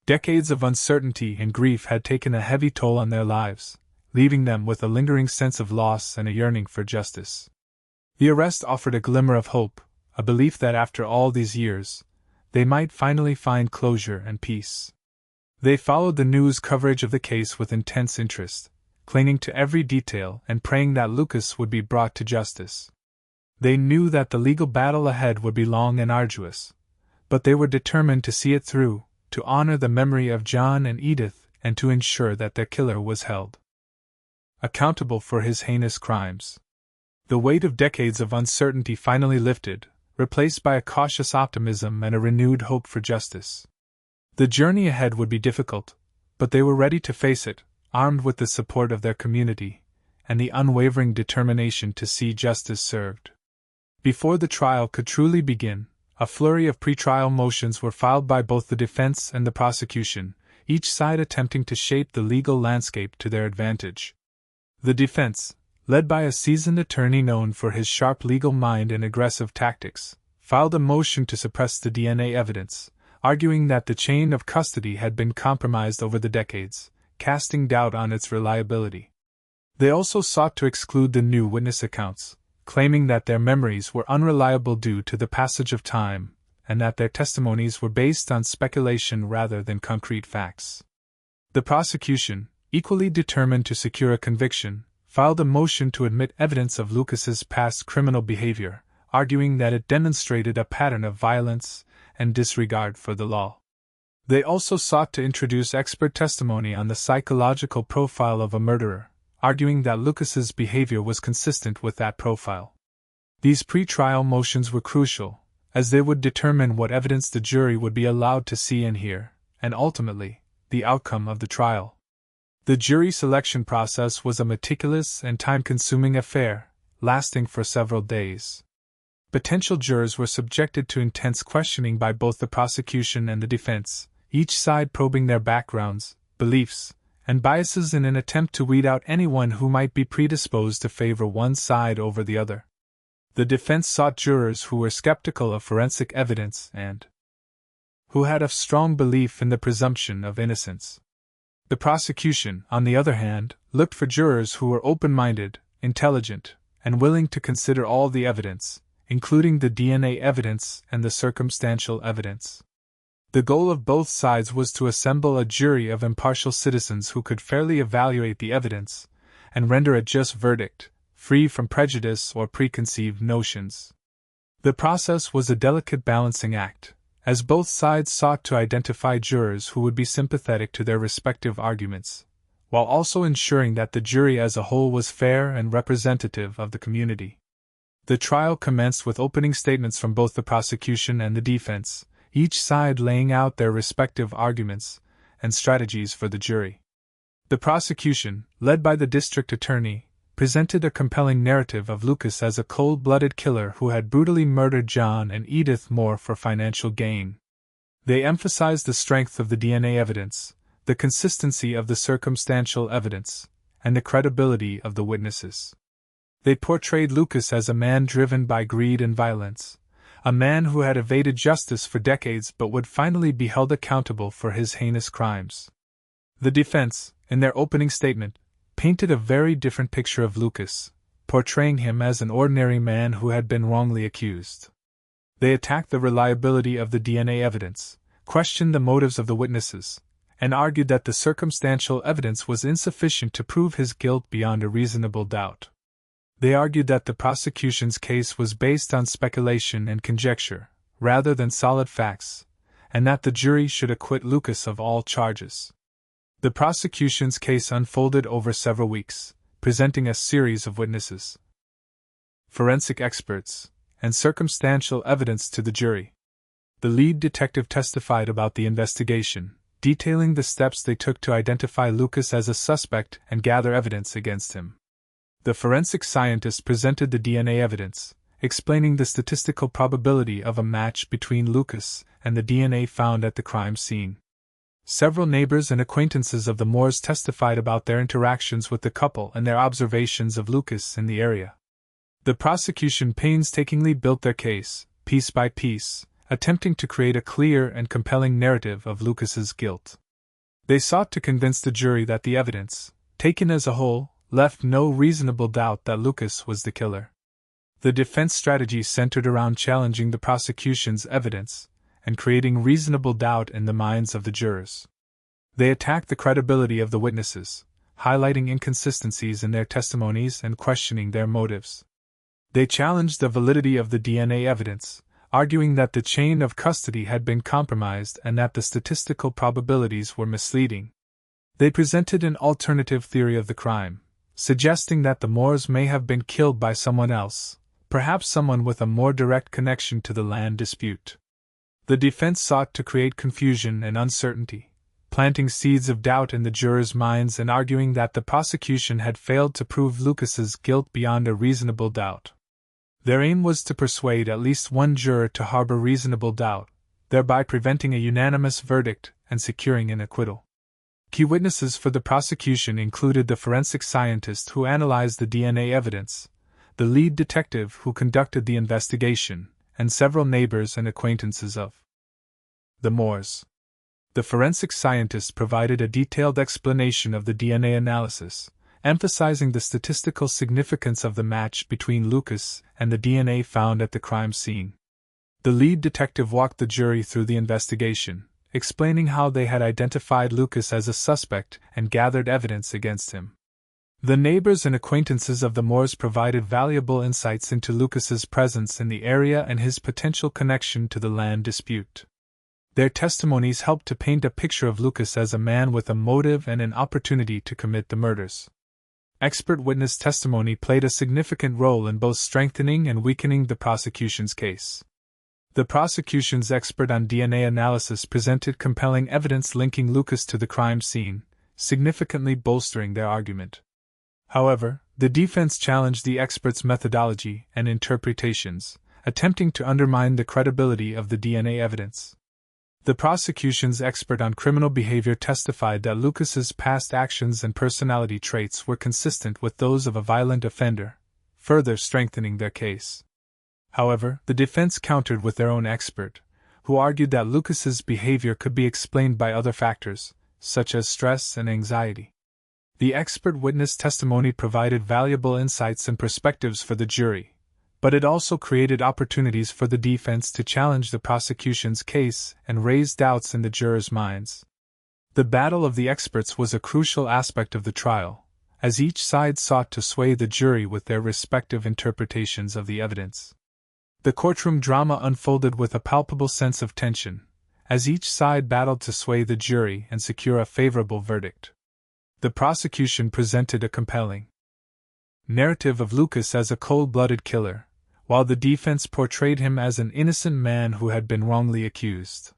Decades of uncertainty and grief had taken a heavy toll on their lives, leaving them with a lingering sense of loss and a yearning for justice. The arrest offered a glimmer of hope, a belief that after all these years, they might finally find closure and peace. They followed the news coverage of the case with intense interest, clinging to every detail and praying that Lucas would be brought to justice. They knew that the legal battle ahead would be long and arduous, but they were determined to see it through, to honor the memory of John and Edith, and to ensure that their killer was held accountable for his heinous crimes. The weight of decades of uncertainty finally lifted, replaced by a cautious optimism and a renewed hope for justice. The journey ahead would be difficult, but they were ready to face it, armed with the support of their community and the unwavering determination to see justice served. Before the trial could truly begin, a flurry of pretrial motions were filed by both the defense and the prosecution, each side attempting to shape the legal landscape to their advantage. The defense, led by a seasoned attorney known for his sharp legal mind and aggressive tactics, filed a motion to suppress the DNA evidence, arguing that the chain of custody had been compromised over the decades, casting doubt on its reliability. They also sought to exclude the new witness accounts, claiming that their memories were unreliable due to the passage of time, and that their testimonies were based on speculation rather than concrete facts. The prosecution, equally determined to secure a conviction, filed a motion to admit evidence of Lucas's past criminal behavior, arguing that it demonstrated a pattern of violence and disregard for the law. They also sought to introduce expert testimony on the psychological profile of a murderer, arguing that Lucas's behavior was consistent with that profile. These pretrial motions were crucial, as they would determine what evidence the jury would be allowed to see and hear, and ultimately, the outcome of the trial. The jury selection process was a meticulous and time-consuming affair, lasting for several days. Potential jurors were subjected to intense questioning by both the prosecution and the defense, each side probing their backgrounds, beliefs, and biases in an attempt to weed out anyone who might be predisposed to favor one side over the other. The defense sought jurors who were skeptical of forensic evidence and who had a strong belief in the presumption of innocence. The prosecution, on the other hand, looked for jurors who were open-minded, intelligent, and willing to consider all the evidence, including the DNA evidence and the circumstantial evidence. The goal of both sides was to assemble a jury of impartial citizens who could fairly evaluate the evidence and render a just verdict, free from prejudice or preconceived notions. The process was a delicate balancing act, as both sides sought to identify jurors who would be sympathetic to their respective arguments, while also ensuring that the jury as a whole was fair and representative of the community. The trial commenced with opening statements from both the prosecution and the defense, each side laying out their respective arguments and strategies for the jury. The prosecution, led by the district attorney, presented a compelling narrative of Lucas as a cold-blooded killer who had brutally murdered John and Edith Moore for financial gain. They emphasized the strength of the DNA evidence, the consistency of the circumstantial evidence, and the credibility of the witnesses. They portrayed Lucas as a man driven by greed and violence, a man who had evaded justice for decades but would finally be held accountable for his heinous crimes. The defense, in their opening statement, painted a very different picture of Lucas, portraying him as an ordinary man who had been wrongly accused. They attacked the reliability of the DNA evidence, questioned the motives of the witnesses, and argued that the circumstantial evidence was insufficient to prove his guilt beyond a reasonable doubt. They argued that the prosecution's case was based on speculation and conjecture, rather than solid facts, and that the jury should acquit Lucas of all charges. The prosecution's case unfolded over several weeks, presenting a series of witnesses, forensic experts, and circumstantial evidence to the jury. The lead detective testified about the investigation, detailing the steps they took to identify Lucas as a suspect and gather evidence against him. The forensic scientist presented the DNA evidence, explaining the statistical probability of a match between Lucas and the DNA found at the crime scene. Several neighbors and acquaintances of the Moores testified about their interactions with the couple and their observations of Lucas in the area. The prosecution painstakingly built their case, piece by piece, attempting to create a clear and compelling narrative of Lucas's guilt. They sought to convince the jury that the evidence, taken as a whole, left no reasonable doubt that Lucas was the killer. The defense strategy centered around challenging the prosecution's evidence and creating reasonable doubt in the minds of the jurors. They attacked the credibility of the witnesses, highlighting inconsistencies in their testimonies and questioning their motives. They challenged the validity of the DNA evidence, arguing that the chain of custody had been compromised and that the statistical probabilities were misleading. They presented an alternative theory of the crime, suggesting that the Moores may have been killed by someone else, perhaps someone with a more direct connection to the land dispute. The defense sought to create confusion and uncertainty, planting seeds of doubt in the jurors' minds and arguing that the prosecution had failed to prove Lucas's guilt beyond a reasonable doubt. Their aim was to persuade at least one juror to harbor reasonable doubt, thereby preventing a unanimous verdict and securing an acquittal. Key witnesses for the prosecution included the forensic scientist who analyzed the DNA evidence, the lead detective who conducted the investigation, and several neighbors and acquaintances of the Moores. The forensic scientist provided a detailed explanation of the DNA analysis, emphasizing the statistical significance of the match between Lucas and the DNA found at the crime scene. The lead detective walked the jury through the investigation, explaining how they had identified Lucas as a suspect and gathered evidence against him. The neighbors and acquaintances of the Moores provided valuable insights into Lucas's presence in the area and his potential connection to the land dispute. Their testimonies helped to paint a picture of Lucas as a man with a motive and an opportunity to commit the murders. Expert witness testimony played a significant role in both strengthening and weakening the prosecution's case. The prosecution's expert on DNA analysis presented compelling evidence linking Lucas to the crime scene, significantly bolstering their argument. However, the defense challenged the expert's methodology and interpretations, attempting to undermine the credibility of the DNA evidence. The prosecution's expert on criminal behavior testified that Lucas's past actions and personality traits were consistent with those of a violent offender, further strengthening their case. However, the defense countered with their own expert, who argued that Lucas's behavior could be explained by other factors, such as stress and anxiety. The expert witness testimony provided valuable insights and perspectives for the jury, but it also created opportunities for the defense to challenge the prosecution's case and raise doubts in the jurors' minds. The battle of the experts was a crucial aspect of the trial, as each side sought to sway the jury with their respective interpretations of the evidence. The courtroom drama unfolded with a palpable sense of tension, as each side battled to sway the jury and secure a favorable verdict. The prosecution presented a compelling narrative of Lucas as a cold-blooded killer, while the defense portrayed him as an innocent man who had been wrongly accused.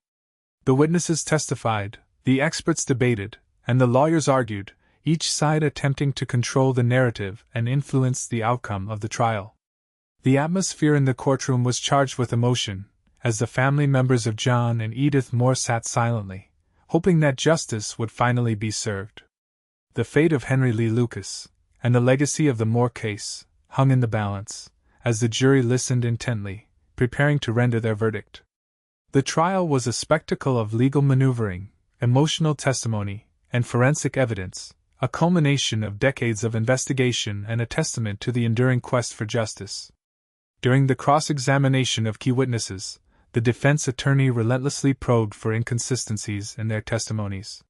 The witnesses testified, the experts debated, and the lawyers argued, each side attempting to control the narrative and influence the outcome of the trial. The atmosphere in the courtroom was charged with emotion, as the family members of John and Edith Moore sat silently, hoping that justice would finally be served. The fate of Henry Lee Lucas, and the legacy of the Moore case, hung in the balance, as the jury listened intently, preparing to render their verdict. The trial was a spectacle of legal maneuvering, emotional testimony, and forensic evidence, a culmination of decades of investigation and a testament to the enduring quest for justice. During the cross-examination of key witnesses, the defense attorney relentlessly probed for inconsistencies in their testimonies.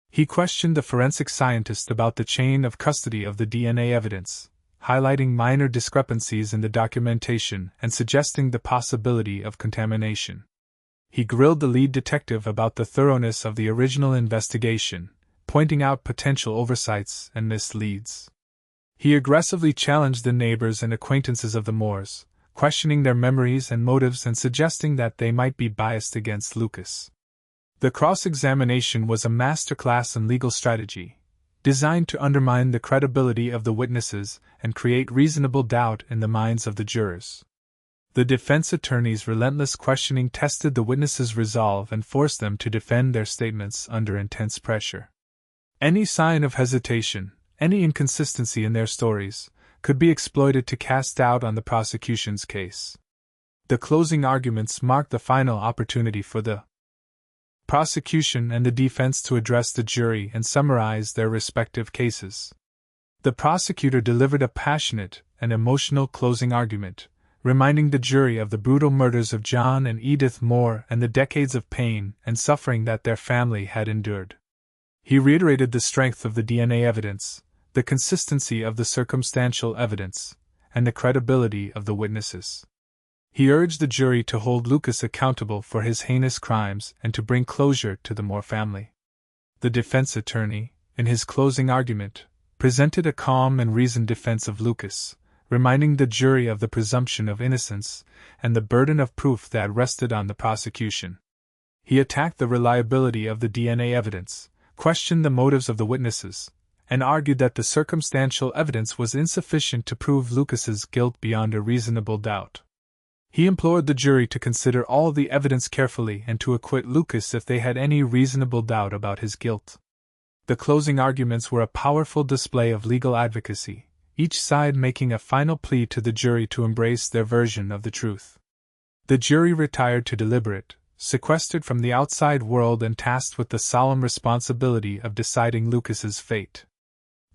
He questioned the forensic scientist about the chain of custody of the DNA evidence, highlighting minor discrepancies in the documentation and suggesting the possibility of contamination. He grilled the lead detective about the thoroughness of the original investigation, pointing out potential oversights and misleads. He aggressively challenged the neighbors and acquaintances of the Moores, questioning their memories and motives and suggesting that they might be biased against Lucas. The cross-examination was a masterclass in legal strategy, designed to undermine the credibility of the witnesses and create reasonable doubt in the minds of the jurors. The defense attorney's relentless questioning tested the witnesses' resolve and forced them to defend their statements under intense pressure. Any sign of hesitation, any inconsistency in their stories, could be exploited to cast doubt on the prosecution's case. The closing arguments marked the final opportunity for the prosecution and the defense to address the jury and summarize their respective cases. The prosecutor delivered a passionate and emotional closing argument, reminding the jury of the brutal murders of John and Edith Moore and the decades of pain and suffering that their family had endured. He reiterated the strength of the DNA evidence, the consistency of the circumstantial evidence, and the credibility of the witnesses. He urged the jury to hold Lucas accountable for his heinous crimes and to bring closure to the Moore family. The defense attorney, in his closing argument, presented a calm and reasoned defense of Lucas, reminding the jury of the presumption of innocence and the burden of proof that rested on the prosecution. He attacked the reliability of the DNA evidence, questioned the motives of the witnesses, and argued that the circumstantial evidence was insufficient to prove Lucas's guilt beyond a reasonable doubt. He implored the jury to consider all the evidence carefully and to acquit Lucas if they had any reasonable doubt about his guilt. The closing arguments were a powerful display of legal advocacy, each side making a final plea to the jury to embrace their version of the truth. The jury retired to deliberate, sequestered from the outside world and tasked with the solemn responsibility of deciding Lucas's fate.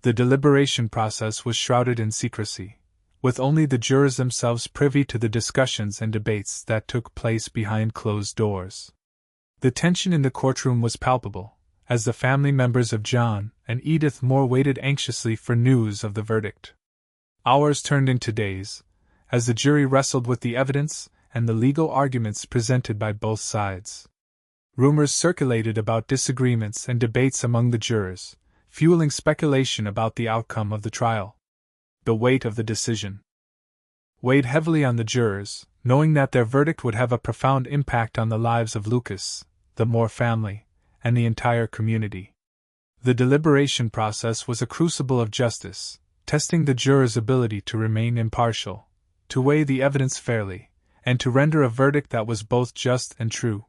The deliberation process was shrouded in secrecy, with only the jurors themselves privy to the discussions and debates that took place behind closed doors. The tension in the courtroom was palpable, as the family members of John and Edith Moore waited anxiously for news of the verdict. Hours turned into days, as the jury wrestled with the evidence and the legal arguments presented by both sides. Rumors circulated about disagreements and debates among the jurors, fueling speculation about the outcome of the trial. The weight of the decision weighed heavily on the jurors, knowing that their verdict would have a profound impact on the lives of Lucas, the Moore family, and the entire community. The deliberation process was a crucible of justice, testing the jurors' ability to remain impartial, to weigh the evidence fairly, and to render a verdict that was both just and true.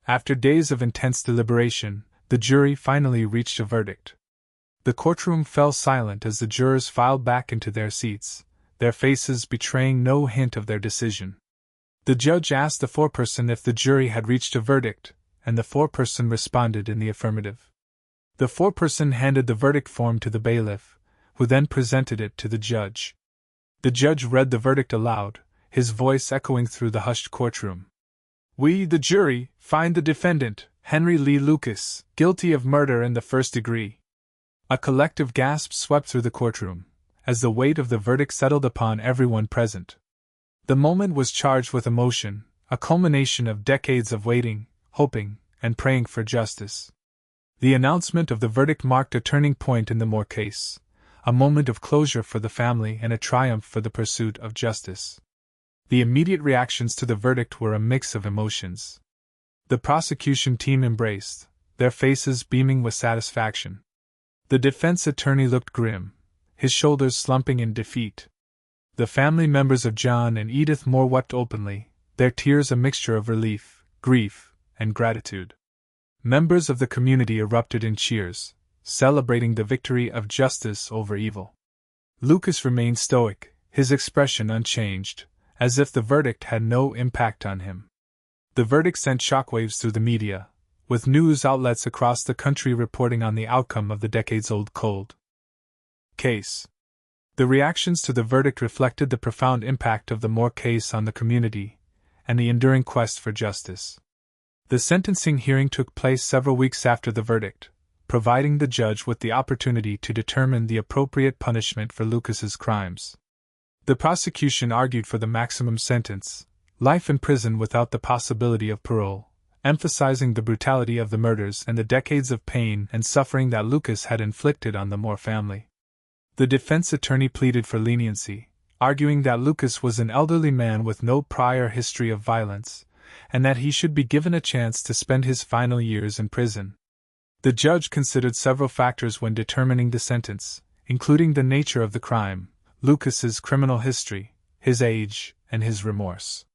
After days of intense deliberation, the jury finally reached a verdict. The courtroom fell silent as the jurors filed back into their seats, their faces betraying no hint of their decision. The judge asked the foreperson if the jury had reached a verdict, and the foreperson responded in the affirmative. The foreperson handed the verdict form to the bailiff, who then presented it to the judge. The judge read the verdict aloud, his voice echoing through the hushed courtroom. "We, the jury, find the defendant, Henry Lee Lucas, guilty of murder in the first degree." A collective gasp swept through the courtroom, as the weight of the verdict settled upon everyone present. The moment was charged with emotion, a culmination of decades of waiting, hoping, and praying for justice. The announcement of the verdict marked a turning point in the Moore case, a moment of closure for the family and a triumph for the pursuit of justice. The immediate reactions to the verdict were a mix of emotions. The prosecution team embraced, their faces beaming with satisfaction. The defense attorney looked grim, his shoulders slumping in defeat. The family members of John and Edith Moore wept openly, their tears a mixture of relief, grief, and gratitude. Members of the community erupted in cheers, celebrating the victory of justice over evil. Lucas remained stoic, his expression unchanged, as if the verdict had no impact on him. The verdict sent shockwaves through the media, with news outlets across the country reporting on the outcome of the decades-old cold case. The reactions to the verdict reflected the profound impact of the Moore case on the community and the enduring quest for justice. The sentencing hearing took place several weeks after the verdict, providing the judge with the opportunity to determine the appropriate punishment for Lucas's crimes. The prosecution argued for the maximum sentence, life in prison without the possibility of parole, emphasizing the brutality of the murders and the decades of pain and suffering that Lucas had inflicted on the Moore family. The defense attorney pleaded for leniency, arguing that Lucas was an elderly man with no prior history of violence, and that he should be given a chance to spend his final years in prison. The judge considered several factors when determining the sentence, including the nature of the crime, Lucas's criminal history, his age, and his remorse.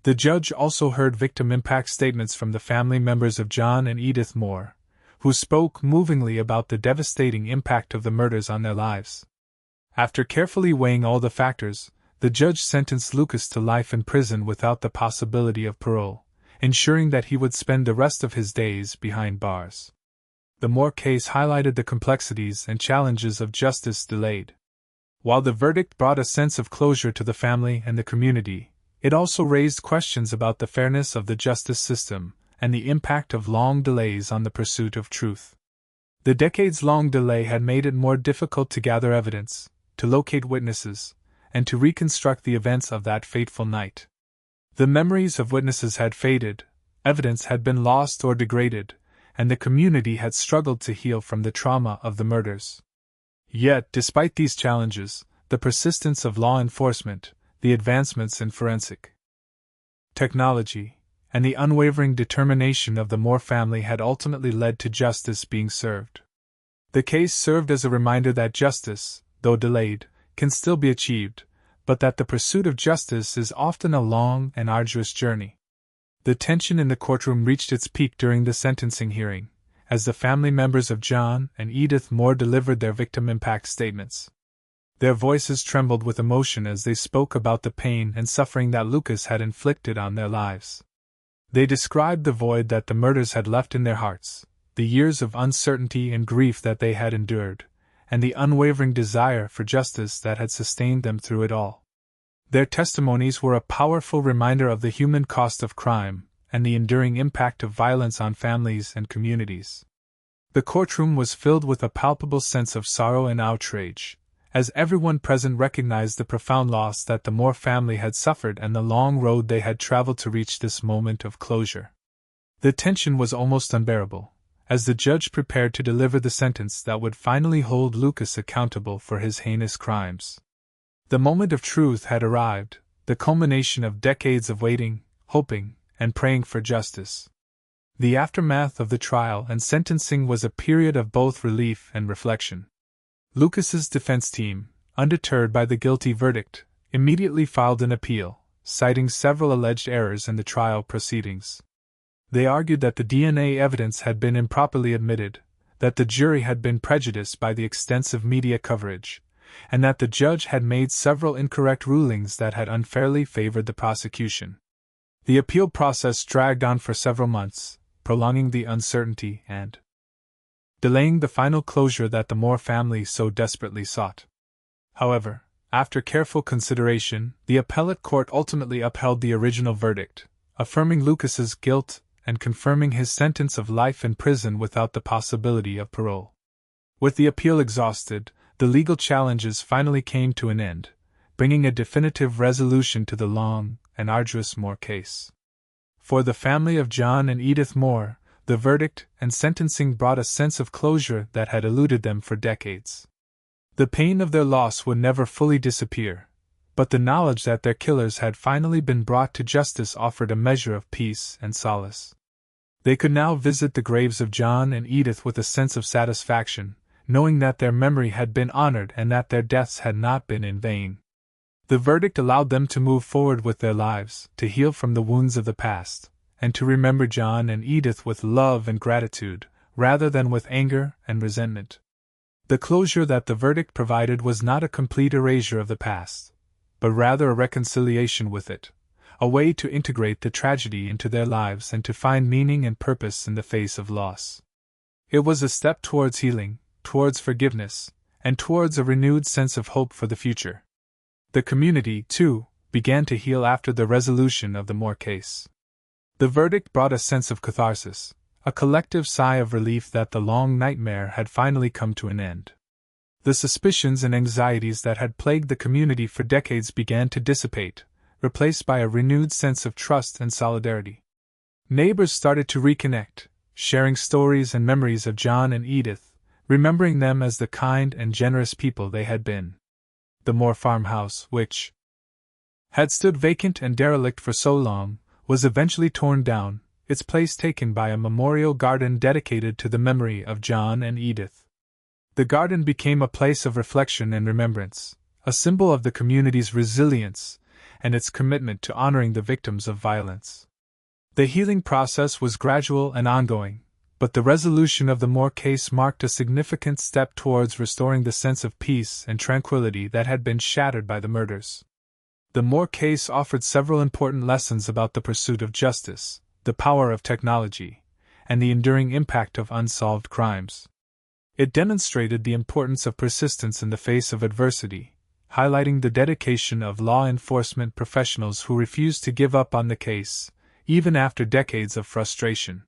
The judge also heard victim impact statements from the family members of John and Edith Moore, who spoke movingly about the devastating impact of the murders on their lives. After carefully weighing all the factors, the judge sentenced Lucas to life in prison without the possibility of parole, ensuring that he would spend the rest of his days behind bars. The Moore case highlighted the complexities and challenges of justice delayed. While the verdict brought a sense of closure to the family and the community, it also raised questions about the fairness of the justice system and the impact of long delays on the pursuit of truth. The decades-long delay had made it more difficult to gather evidence, to locate witnesses, and to reconstruct the events of that fateful night. The memories of witnesses had faded, evidence had been lost or degraded, and the community had struggled to heal from the trauma of the murders. Yet, despite these challenges, the persistence of law enforcement, the advancements in forensic technology, and the unwavering determination of the Moore family had ultimately led to justice being served. The case served as a reminder that justice, though delayed, can still be achieved, but that the pursuit of justice is often a long and arduous journey. The tension in the courtroom reached its peak during the sentencing hearing, as the family members of John and Edith Moore delivered their victim impact statements. Their voices trembled with emotion as they spoke about the pain and suffering that Lucas had inflicted on their lives. They described the void that the murders had left in their hearts, the years of uncertainty and grief that they had endured, and the unwavering desire for justice that had sustained them through it all. Their testimonies were a powerful reminder of the human cost of crime and the enduring impact of violence on families and communities. The courtroom was filled with a palpable sense of sorrow and outrage, as everyone present recognized the profound loss that the Moore family had suffered and the long road they had traveled to reach this moment of closure. The tension was almost unbearable, as the judge prepared to deliver the sentence that would finally hold Lucas accountable for his heinous crimes. The moment of truth had arrived, the culmination of decades of waiting, hoping, and praying for justice. The aftermath of the trial and sentencing was a period of both relief and reflection. Lucas's defense team, undeterred by the guilty verdict, immediately filed an appeal, citing several alleged errors in the trial proceedings. They argued that the DNA evidence had been improperly admitted, that the jury had been prejudiced by the extensive media coverage, and that the judge had made several incorrect rulings that had unfairly favored the prosecution. The appeal process dragged on for several months, prolonging the uncertainty and delaying the final closure that the Moore family so desperately sought. However, after careful consideration, the appellate court ultimately upheld the original verdict, affirming Lucas's guilt and confirming his sentence of life in prison without the possibility of parole. With the appeal exhausted, the legal challenges finally came to an end, bringing a definitive resolution to the long and arduous Moore case. For the family of John and Edith Moore, the verdict and sentencing brought a sense of closure that had eluded them for decades. The pain of their loss would never fully disappear, but the knowledge that their killers had finally been brought to justice offered a measure of peace and solace. They could now visit the graves of John and Edith with a sense of satisfaction, knowing that their memory had been honored and that their deaths had not been in vain. The verdict allowed them to move forward with their lives, to heal from the wounds of the past, and to remember John and Edith with love and gratitude, rather than with anger and resentment. The closure that the verdict provided was not a complete erasure of the past, but rather a reconciliation with it, a way to integrate the tragedy into their lives and to find meaning and purpose in the face of loss. It was a step towards healing, towards forgiveness, and towards a renewed sense of hope for the future. The community, too, began to heal after the resolution of the Moore case. The verdict brought a sense of catharsis, a collective sigh of relief that the long nightmare had finally come to an end. The suspicions and anxieties that had plagued the community for decades began to dissipate, replaced by a renewed sense of trust and solidarity. Neighbors started to reconnect, sharing stories and memories of John and Edith, remembering them as the kind and generous people they had been. The Moore farmhouse, which had stood vacant and derelict for so long, was eventually torn down, its place taken by a memorial garden dedicated to the memory of John and Edith. The garden became a place of reflection and remembrance, a symbol of the community's resilience and its commitment to honoring the victims of violence. The healing process was gradual and ongoing, but the resolution of the Moore case marked a significant step towards restoring the sense of peace and tranquility that had been shattered by the murders. The Moore case offered several important lessons about the pursuit of justice, the power of technology, and the enduring impact of unsolved crimes. It demonstrated the importance of persistence in the face of adversity, highlighting the dedication of law enforcement professionals who refused to give up on the case, even after decades of frustration.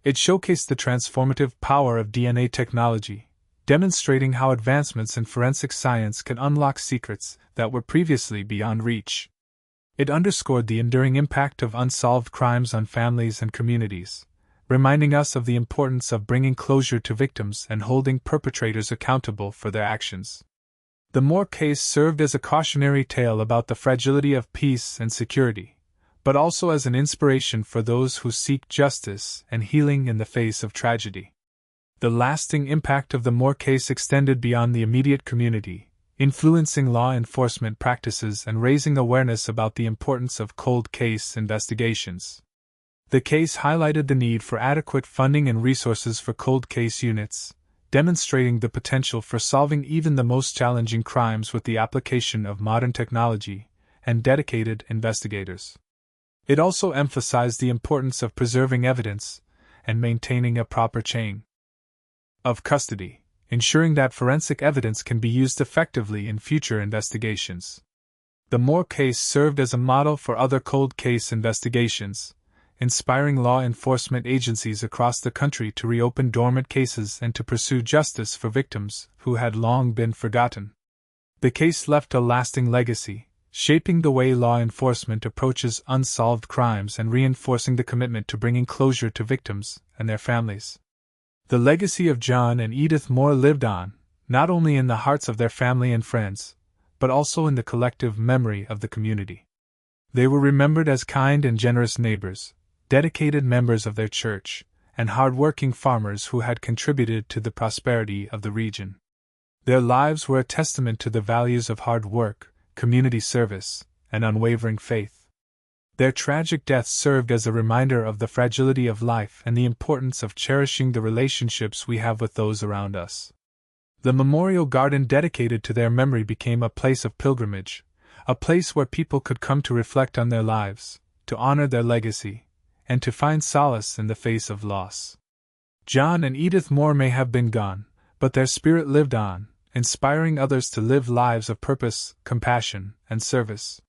It showcased the transformative power of DNA technology, demonstrating how advancements in forensic science can unlock secrets that were previously beyond reach. It underscored the enduring impact of unsolved crimes on families and communities, reminding us of the importance of bringing closure to victims and holding perpetrators accountable for their actions. The Moore case served as a cautionary tale about the fragility of peace and security, but also as an inspiration for those who seek justice and healing in the face of tragedy. The lasting impact of the Moore case extended beyond the immediate community, influencing law enforcement practices and raising awareness about the importance of cold case investigations. The case highlighted the need for adequate funding and resources for cold case units, demonstrating the potential for solving even the most challenging crimes with the application of modern technology and dedicated investigators. It also emphasized the importance of preserving evidence and maintaining a proper chain of custody, ensuring that forensic evidence can be used effectively in future investigations. The Moore case served as a model for other cold case investigations, inspiring law enforcement agencies across the country to reopen dormant cases and to pursue justice for victims who had long been forgotten. The case left a lasting legacy, shaping the way law enforcement approaches unsolved crimes and reinforcing the commitment to bringing closure to victims and their families. The legacy of John and Edith Moore lived on, not only in the hearts of their family and friends, but also in the collective memory of the community. They were remembered as kind and generous neighbors, dedicated members of their church, and hard-working farmers who had contributed to the prosperity of the region. Their lives were a testament to the values of hard work, community service, and unwavering faith. Their tragic deaths served as a reminder of the fragility of life and the importance of cherishing the relationships we have with those around us. The memorial garden dedicated to their memory became a place of pilgrimage, a place where people could come to reflect on their lives, to honor their legacy, and to find solace in the face of loss. John and Edith Moore may have been gone, but their spirit lived on, inspiring others to live lives of purpose, compassion, and service.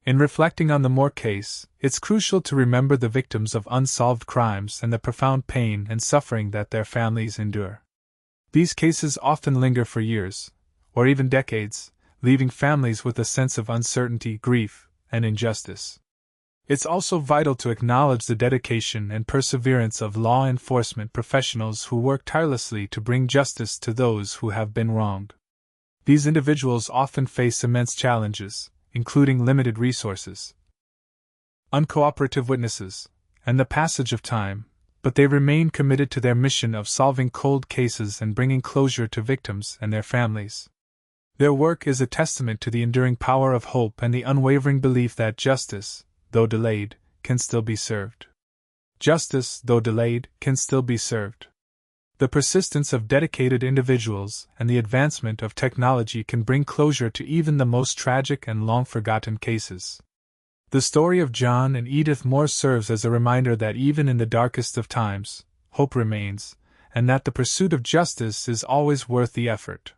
In reflecting on the Moore case, it's crucial to remember the victims of unsolved crimes and the profound pain and suffering that their families endure. These cases often linger for years, or even decades, leaving families with a sense of uncertainty, grief, and injustice. It's also vital to acknowledge the dedication and perseverance of law enforcement professionals who work tirelessly to bring justice to those who have been wronged. These individuals often face immense challenges, including limited resources, uncooperative witnesses, and the passage of time, but they remain committed to their mission of solving cold cases and bringing closure to victims and their families. Their work is a testament to the enduring power of hope and the unwavering belief that justice, though delayed, can still be served. Justice, though delayed, can still be served. The persistence of dedicated individuals and the advancement of technology can bring closure to even the most tragic and long-forgotten cases. The story of John and Edith Moore serves as a reminder that even in the darkest of times, hope remains, and that the pursuit of justice is always worth the effort.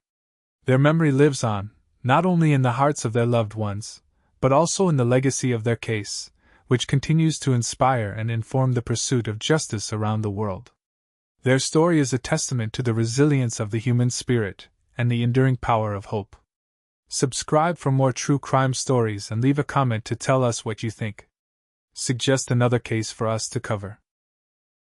Their memory lives on, not only in the hearts of their loved ones, but also in the legacy of their case, which continues to inspire and inform the pursuit of justice around the world. Their story is a testament to the resilience of the human spirit and the enduring power of hope. Subscribe for more true crime stories and leave a comment to tell us what you think. Suggest another case for us to cover.